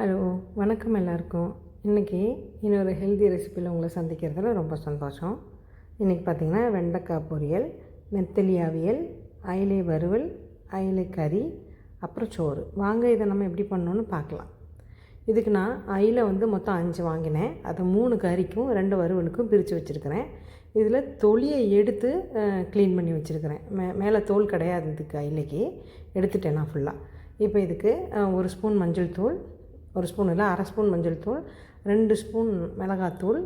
Hello, வணக்கம் எல்லாருக்கும். இன்றைக்கி இன்னொரு ஹெல்தி ரெசிப்பியில் உங்களை சந்திக்கிறதுல ரொம்ப சந்தோஷம். இன்றைக்கி பார்த்திங்கன்னா வெண்டைக்காய் பொரியல், நெத்தலி அவியல், அயிலை வறுவல், அயிலை கறி, அப்புறம் சோறு. வாங்க இதை நம்ம எப்படி பண்ணணுன்னு பார்க்கலாம். இதுக்கு நான் அயிலை மொத்தம் 5 வாங்கினேன். அதை 3 கறிக்கும் 2 வறுவலுக்கும் பிரித்து வச்சுருக்கிறேன். இதில் தொலியை எடுத்து க்ளீன் பண்ணி வச்சுருக்கிறேன். மேலே தோல் கிடையாது இதுக்கு, அயிலைக்கு எடுத்துட்டேன் நான் ஃபுல்லாக. இப்போ இதுக்கு 1 ஸ்பூன் மஞ்சள் தூள், 1 ஸ்பூன் இல்லை 1/2 ஸ்பூன் மஞ்சள் தூள், 2 ஸ்பூன் மிளகாத்தூள்,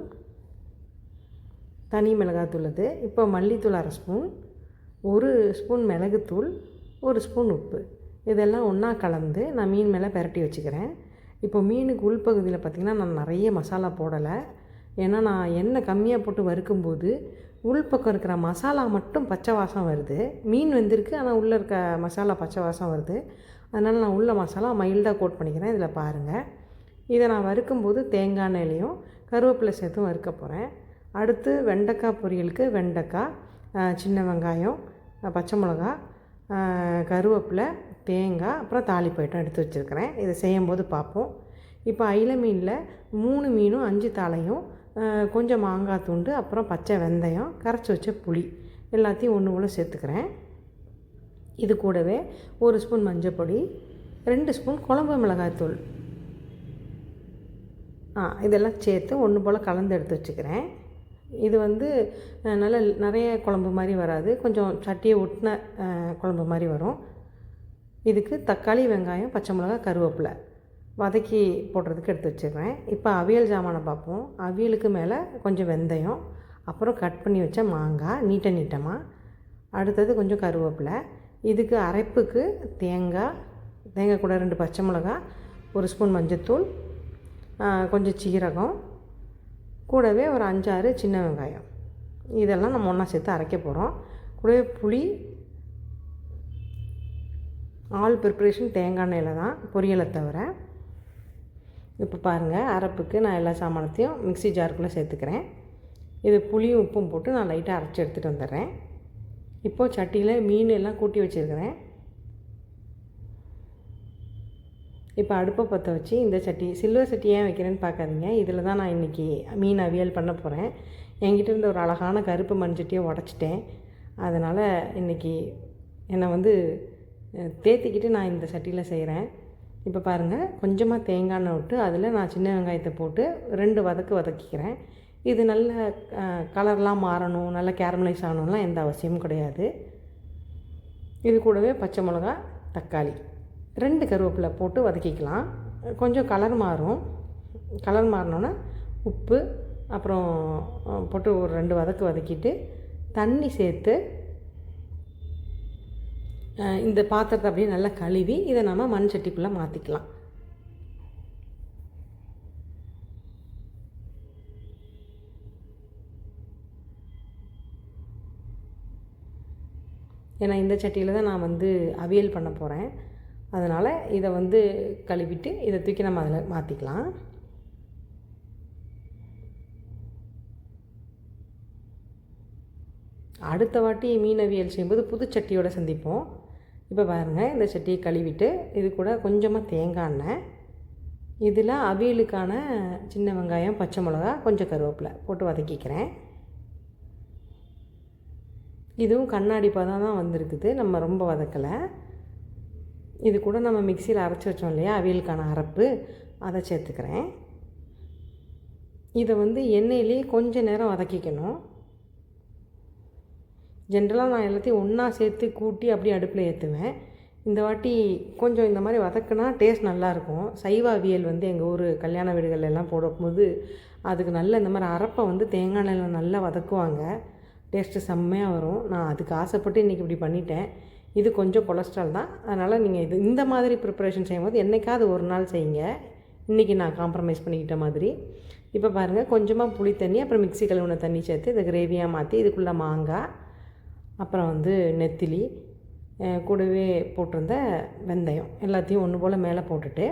தனி மிளகாத்தூள் அது. இப்போ மல்லித்தூள் 1/2 ஸ்பூன், 1 ஸ்பூன் மிளகுத்தூள், 1 ஸ்பூன் உப்பு, இதெல்லாம் ஒன்றா கலந்து நான் மீன் மேலே பெரட்டி வச்சுக்கிறேன். இப்போ மீனுக்கு உள்பகுதியில் பார்த்திங்கன்னா நான் நிறைய மசாலா போடலை. ஏன்னா நான் எண்ணெய் கம்மியாக போட்டு வறுக்கும்போது உள்பக்கம் இருக்கிற மசாலா மட்டும் பச்சை வாசம் வருது. மீன் வெந்திருக்கு, ஆனால் உள்ளே இருக்க மசாலா பச்சை வாசம் வருது. அதனால் நான் உள்ள மசாலா மைல்டாக கோட் பண்ணிக்கிறேன். இதில் பாருங்கள், இதை நான் வறுக்கும்போது தேங்காய் எண்ணெயிலையும் கருவேப்பிலை சேர்த்தும் வறுக்க போகிறேன். அடுத்து வெண்டைக்காய் பொரியலுக்கு வெண்டைக்காய், சின்ன வெங்காயம், பச்சை மிளகா, கருவேப்பிலை, தேங்காய், அப்புறம் தாளிப்பு ஐட்டம் எடுத்து வச்சுருக்கிறேன். இதை செய்யும்போது பார்ப்போம். இப்போ அயிலை மீனில் 3 மீனும் 5 தாளையும், கொஞ்சம் மாங்காய் துண்டு, அப்புறம் பச்சை வெந்தயம், கரைச்சி வச்ச புளி எல்லாத்தையும் ஒன்று போல் சேர்த்துக்கிறேன். இது கூடவே 1 ஸ்பூன் மஞ்சள் பொடி, 2 ஸ்பூன் குழம்பு மிளகாய்த்தூள், இதெல்லாம் சேர்த்து ஒன்று போல் கலந்து எடுத்து வச்சுக்கிறேன். இது நல்ல நிறைய குழம்பு மாதிரி வராது, கொஞ்சம் சட்டியை ஒட்டின குழம்பு மாதிரி வரும். இதுக்கு தக்காளி, வெங்காயம், பச்சை மிளகாய், கருவேப்பிலை வதக்கி போடுறதுக்கு எடுத்து வச்சுக்கிறேன். இப்போ அவியல் ஜாமானை பார்ப்போம். அவியலுக்கு மேலே கொஞ்சம் வெந்தயம், அப்புறம் கட் பண்ணி வச்ச மாங்காய் நீட்டமாக, அடுத்தது கொஞ்சம் கருவேப்பிலை. இதுக்கு அரைப்புக்கு தேங்காய் கூட 2 பச்சை மிளகாய், 1 ஸ்பூன் மஞ்சத்தூள், கொஞ்சம் சீரகம், கூடவே ஒரு 5-6 சின்ன வெங்காயம், இதெல்லாம் நம்ம ஒன்றா சேர்த்து அரைக்க போகிறோம். கூடவே புளி. ஆல் ப்ரிப்ரேஷன் தேங்காய் எண்ணெயில் தான், பொரியலை தவிர. இப்போ பாருங்கள், அரைப்புக்கு நான் எல்லா சாமானத்தையும் மிக்ஸி ஜாருக்குள்ளே சேர்த்துக்கிறேன். இது புளியும் உப்பும் போட்டு நான் லைட்டாக அரைச்சி எடுத்துகிட்டு வந்துடுறேன். இப்போது சட்டியில் மீன் எல்லாம் கூட்டி வச்சுருக்கிறேன். இப்போ அடுப்பை பற்ற வச்சு இந்த சட்டி, சில்வர் சட்டி ஏன் வைக்கிறேன்னு பார்க்காதீங்க. இதில் தான் நான் இன்றைக்கி மீன் அவியல் பண்ண போகிறேன். என்கிட்ட இருந்த ஒரு அழகான கருப்பு மண்சட்டியை உடச்சிட்டேன். அதனால் இன்றைக்கி என்னை தேத்திக்கிட்டு நான் இந்த சட்டியில் செய்கிறேன். இப்போ பாருங்கள், கொஞ்சமாக தேங்காய் எண்ணெய் விட்டு அதில் நான் சின்ன வெங்காயத்தை போட்டு 2 வதக்கிக்கிறேன். இது நல்ல கலர்லாம் மாறணும், நல்ல கேரமலைஸ் ஆகணும்லாம் எந்த அவசியமும் கிடையாது. இது கூடவே பச்சை மிளகா, தக்காளி, 2 கருவேப்பிலை போட்டு வதக்கிக்கலாம். கொஞ்சம் கலர் மாறும். கலர் மாறினோன்னே உப்பு அப்புறம் போட்டு ஒரு 2 வதக்கிட்டு தண்ணி சேர்த்து இந்த பாத்திரத்தை அப்படியே நல்லா கழுவி இதை நம்ம மண் சட்டிக்குள்ளே மாற்றிக்கலாம். ஏன்னா இந்த சட்டியில் தான் நான் அவியல் பண்ண போகிறேன். அதனால் இதை கழுவிட்டு இதை தூக்கி நம்ம அதில் மாற்றிக்கலாம். அடுத்த வாட்டி மீன் அவியல் செய்யும்போது புது சட்டியோடு சந்திப்போம். இப்போ பாருங்கள், இந்த சட்டியை கழுவிட்டு இது கூட கொஞ்சமாக தேங்காய் எண்ணெய், இதில் அவியலுக்கான சின்ன வெங்காயம், பச்சை மிளகா, கொஞ்சம் கருவேப்பிலை போட்டு வதக்கிக்கிறேன். இதுவும் கண்ணாடி பதம் தான் வந்திருக்குது, நம்ம ரொம்ப வதக்கலை. இது கூட நம்ம மிக்சியில் அரைச்சி வச்சோம் இல்லையா அவியலுக்கான அரைப்பு, அதை சேர்த்துக்கிறேன். இதை எண்ணெயிலே கொஞ்சம் நேரம் வதக்கிக்கணும். ஜென்ரலாக நான் எல்லாத்தையும் ஒன்றா சேர்த்து கூட்டி அப்படியே அடுப்பில் ஏற்றுவேன். இந்த வாட்டி கொஞ்சம் இந்த மாதிரி வதக்குனா டேஸ்ட் நல்லாயிருக்கும். சைவ அவியல் எங்கள் ஊர் கல்யாண வீடுகள் எல்லாம் போடும்போது அதுக்கு நல்ல இந்த மாதிரி அரைப்பை தேங்காய் எண்ணெயில் நல்லா வதக்குவாங்க. டேஸ்ட்டு செம்மையாக வரும். நான் அதுக்கு ஆசைப்பட்டு இன்றைக்கி இப்படி பண்ணிட்டேன். இது கொஞ்சம் கொலஸ்ட்ரால் தான், அதனால் நீங்கள் இந்த மாதிரி ப்ரிப்பரேஷன் செய்யும்போது என்றைக்காவது ஒரு நாள் செய்யுங்க. இன்றைக்கி நான் காம்ப்ரமைஸ் பண்ணிக்கிட்ட மாதிரி. இப்போ பாருங்கள், கொஞ்சமாக புளி தண்ணி, அப்புறம் மிக்ஸி கழுவுன தண்ணி சேர்த்து இதை கிரேவியாக மாற்றி இதுக்குள்ளே மாங்காய், அப்புறம் நெத்திலி, கூடவே போட்டிருந்த வெந்தயம் எல்லாத்தையும் ஒன்று போல் மேலே போட்டுட்டு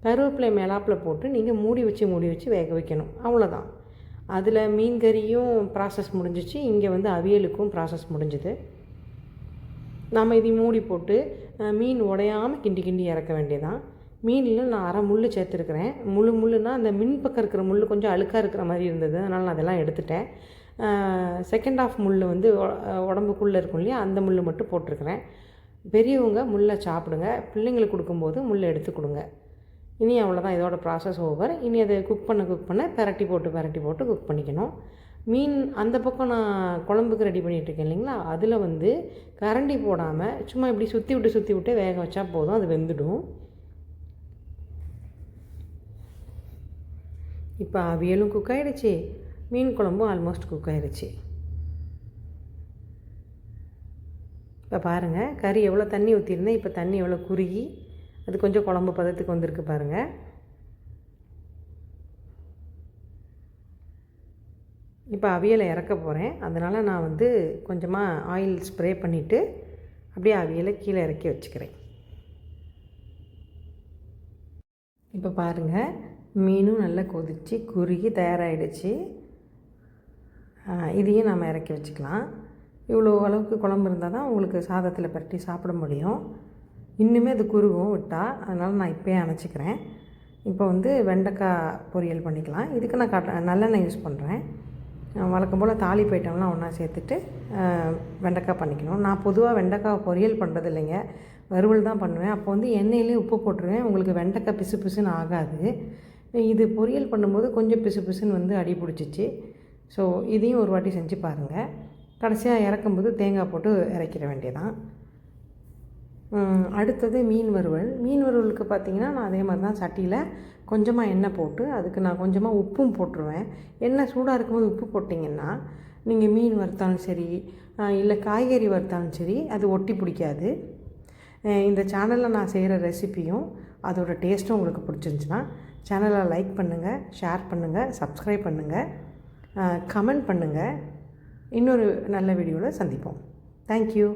கருவேப்பிலை மேலாப்பில் போட்டு நீங்கள் மூடி வச்சு வேக வைக்கணும். அவ்வளோதான். அதில் மீன் கறியும் ப்ராசஸ் முடிஞ்சிச்சு, இங்கே அவியலுக்கும் ப்ராசஸ் முடிஞ்சுது. நம்ம இதை மூடி போட்டு மீன் உடையாமல் கிண்டி இறக்க வேண்டியதான். மீனில் நான் அரை முள் சேர்த்துருக்குறேன். முள்ளுன்னா அந்த மின் பக்கம் இருக்கிற முள் கொஞ்சம் அழுக்காக இருக்கிற மாதிரி இருந்தது, அதனால் நான் அதெல்லாம் எடுத்துட்டேன். செகண்ட் ஆஃப் முள் வந்து உடம்புக்குள்ளே இருக்கும் இல்லையா, அந்த முள் மட்டும் போட்டிருக்கிறேன். பெரியவங்க முள்ளை சாப்பிடுங்க, பிள்ளைங்களுக்கு கொடுக்கும்போது முள்ளை எடுத்து கொடுங்க. இனி அவ்வளோதான், இதோட ப்ராசஸ் ஓவர். இனி அதை குக் பண்ண பெரட்டி போட்டு குக் பண்ணிக்கணும். மீன் அந்த பக்கம் நான் குழம்புக்கு ரெடி பண்ணிகிட்ருக்கேன் இல்லைங்களா, அதில் வந்து கரண்டி போடாமல் சும்மா இப்படி சுற்றி விட்டு வேக வச்சா போதும், அது வெந்துடும். இப்போ அவியலும் குக் ஆகிடுச்சு, மீன் குழம்பும் ஆல்மோஸ்ட் குக் ஆகிடுச்சு. இப்போ பாருங்கள், கறி எவ்வளோ தண்ணி ஊற்றிருந்தேன், இப்போ தண்ணி எவ்வளோ குறுகி அது கொஞ்சம் குழம்பு பதத்துக்கு வந்திருக்கு பாருங்கள். இப்போ அவியலை இறக்க போகிறேன், அதனால் நான் வந்து கொஞ்சமாக ஆயில் ஸ்ப்ரே பண்ணிவிட்டு அப்படியே அவியலை கீழே இறக்கி வச்சுக்கிறேன். இப்போ பாருங்கள், மீனும் நல்லா கொதித்து குறுகி தயாராகிடுச்சு. இதையும் நாம் இறக்கி வச்சுக்கலாம். இவ்வளோ அளவுக்கு குழம்பு இருந்தால் தான் உங்களுக்கு சாதத்தில் பரட்டி சாப்பிட முடியும். இன்னுமே அது குறுகும் விட்டால், அதனால் நான் இப்போயே அணைச்சிக்கிறேன். இப்போ வந்து வெண்டைக்காய் பொரியல் பண்ணிக்கலாம். இதுக்கு நான் நல்லெண்ணெய் யூஸ் பண்ணுறேன். வழக்கம் போல் தாளிப்பு ஐட்டம்லாம் ஒன்றா சேர்த்துட்டு வெண்டைக்காய் பண்ணிக்கணும். நான் பொதுவாக வெண்டைக்காய் பொரியல் பண்ணுறது இல்லைங்க, வறுவல் தான் பண்ணுவேன். அப்போ வந்து எண்ணெயிலே உப்பு போட்டுருவேன், உங்களுக்கு வெண்டைக்காய் பிசு பிசுன்னு ஆகாது. இது பொரியல் பண்ணும்போது கொஞ்சம் பிசு பிசுன்னு வந்து அடி பிடிச்சிச்சு. ஸோ இதையும் ஒரு வாட்டி செஞ்சு பாருங்கள். கடைசியாக இறக்கும்போது தேங்காய் போட்டு இறக்கிற வேண்டியதான். அடுத்தது மீன் வறுவலுக்கு பார்த்திங்கன்னா நான் அதே மாதிரி தான் சட்டியில் கொஞ்சமாக எண்ணெய் போட்டு அதுக்கு நான் கொஞ்சமாக உப்பும் போட்டுருவேன். எண்ணெய் சூடாக இருக்கும்போது உப்பு போட்டிங்கன்னா நீங்கள் மீன் வறுத்தாலும் சரி இல்லை காய்கறி வறுத்தாலும் சரி அது ஒட்டி பிடிக்காது. இந்த சேனலில் நான் செய்கிற ரெசிப்பியும் அதோட டேஸ்ட்டும் உங்களுக்கு பிடிச்சிருந்துச்சுன்னா சேனலை லைக் பண்ணுங்கள், ஷேர் பண்ணுங்கள், சப்ஸ்கிரைப் பண்ணுங்கள், கமெண்ட் பண்ணுங்கள். இன்னொரு நல்ல வீடியோவில் சந்திப்போம். தேங்க்யூ.